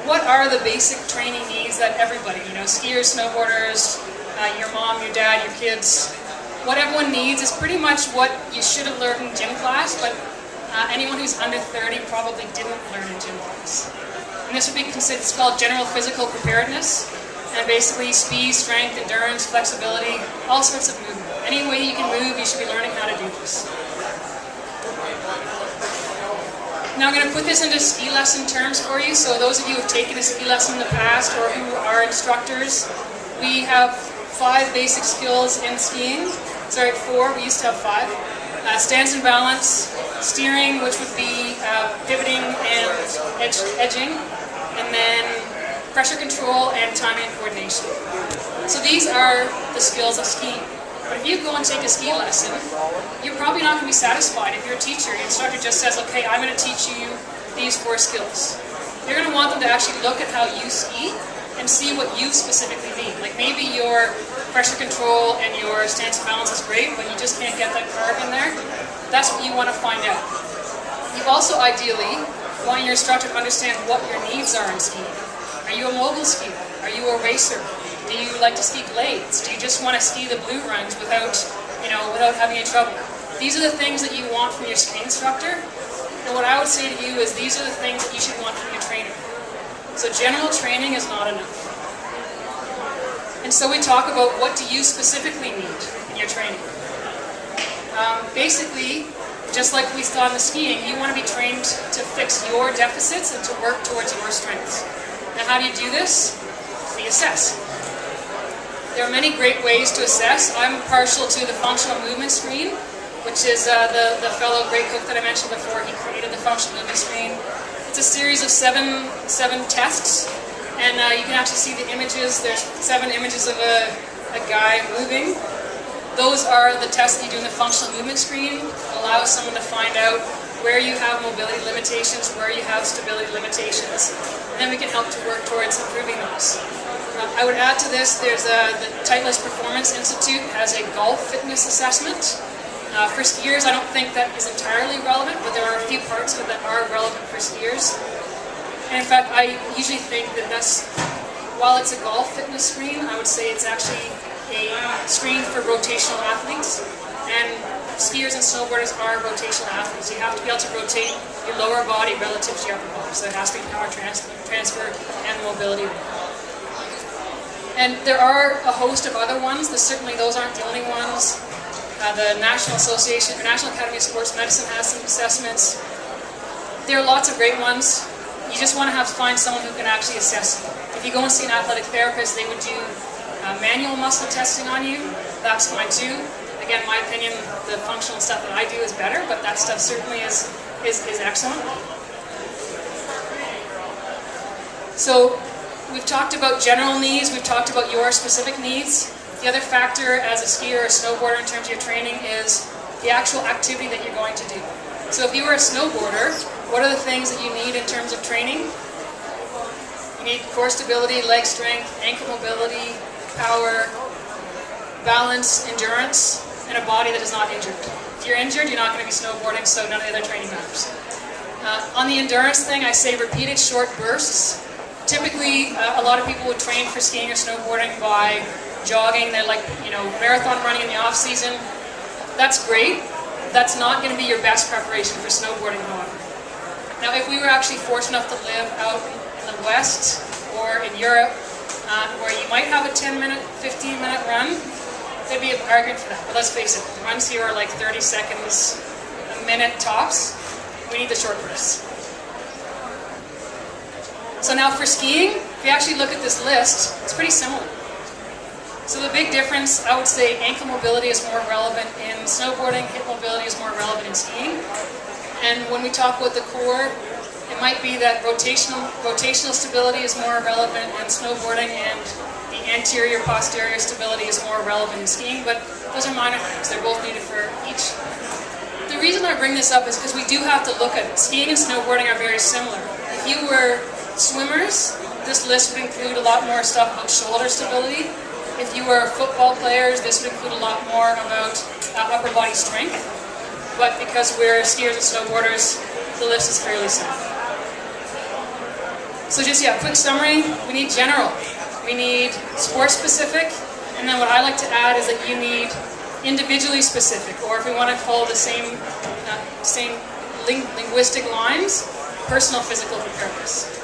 what are the basic training needs that everybody, skiers, snowboarders, your mom, your dad, your kids, what everyone needs is pretty much what you should have learned in gym class, but anyone who's under 30 probably didn't learn in gym class. And this would be considered, it's called general physical preparedness, and basically speed, strength, endurance, flexibility, all sorts of movement. Any way you can move, you should be learning how to do this. Now I'm going to put this into ski lesson terms for you. So those of you who have taken a ski lesson in the past or who are instructors, we have 5 basic skills in skiing. Sorry, 4. We used to have 5. Stance and balance, steering, which would be pivoting and edging, and then pressure control and timing and coordination. So these are the skills of skiing. But if you go and take a ski lesson, you're probably not going to be satisfied. If you're a teacher, your instructor just says, okay, I'm going to teach you these 4 skills. You're going to want them to actually look at how you ski and see what you specifically need. Like maybe your pressure control and your stance and balance is great, but you just can't get that carve in there. That's what you want to find out. You also ideally want your instructor to understand what your needs are in skiing. Are you a mogul skier? Are you a racer? Do you like to ski blades? Do you just want to ski the blue runs without having any trouble? These are the things that you want from your ski instructor. And what I would say to you is these are the things that you should want from your trainer. So general training is not enough. And so we talk about what do you specifically need in your training. Basically, just like we saw in the skiing, you want to be trained to fix your deficits and to work towards your strengths. Now how do you do this? We assess. There are many great ways to assess. I'm partial to the functional movement screen, which is the fellow Greg Cook that I mentioned before. He created the functional movement screen. It's a series of seven tests, and you can actually see the images. There's 7 images of a guy moving. Those are the tests that you do in the functional movement screen. It allows someone to find out where you have mobility limitations, where you have stability limitations, and then we can help to work towards improving those. I would add to this, there's the Titleist Performance Institute has a golf fitness assessment. For skiers, I don't think that is entirely relevant, but there are a few parts of it that are relevant for skiers. And in fact, I usually think that while it's a golf fitness screen, I would say it's actually a screen for rotational athletes. And skiers and snowboarders are rotational athletes. You have to be able to rotate your lower body relative to your upper body. So it has to be power transfer and mobility. And there are a host of other ones. Certainly those aren't the only ones. The National Academy of Sports Medicine has some assessments. There are lots of great ones. You just want to find someone who can actually assess you. If you go and see an athletic therapist, they would do manual muscle testing on you. That's fine too. Again, in my opinion, the functional stuff that I do is better, but that stuff certainly is excellent. So we've talked about general needs, we've talked about your specific needs. The other factor as a skier or a snowboarder in terms of your training is the actual activity that you're going to do. So if you were a snowboarder, what are the things that you need in terms of training? You need core stability, leg strength, ankle mobility, power, balance, endurance, and a body that is not injured. If you're injured, you're not going to be snowboarding, so none of the other training matters. On the endurance thing, I say repeated short bursts. Typically, a lot of people would train for skiing or snowboarding by jogging. They're like, marathon running in the off season. That's great. That's not going to be your best preparation for snowboarding, however. Now, if we were actually fortunate enough to live out in the West or in Europe, where you might have a 10-minute, 15-minute run, there'd be an argument for that. But let's face it, the runs here are like 30 seconds, a minute tops. We need the short bursts. So now for skiing, if you actually look at this list, it's pretty similar. So the big difference, I would say ankle mobility is more relevant in snowboarding, hip mobility is more relevant in skiing. And when we talk about the core, it might be that rotational stability is more relevant in snowboarding and the anterior-posterior stability is more relevant in skiing, but those are minor things. They're both needed for each. The reason I bring this up is because we do have to look at it. Skiing and snowboarding are very similar. If you were swimmers, this list would include a lot more stuff about shoulder stability. If you were football players, this would include a lot more about upper body strength. But because we're skiers and snowboarders, the list is fairly similar. So just, yeah, quick summary. We need general. We need sport-specific. And then what I like to add is that you need individually specific, or if we want to follow the same linguistic lines, personal physical preparedness.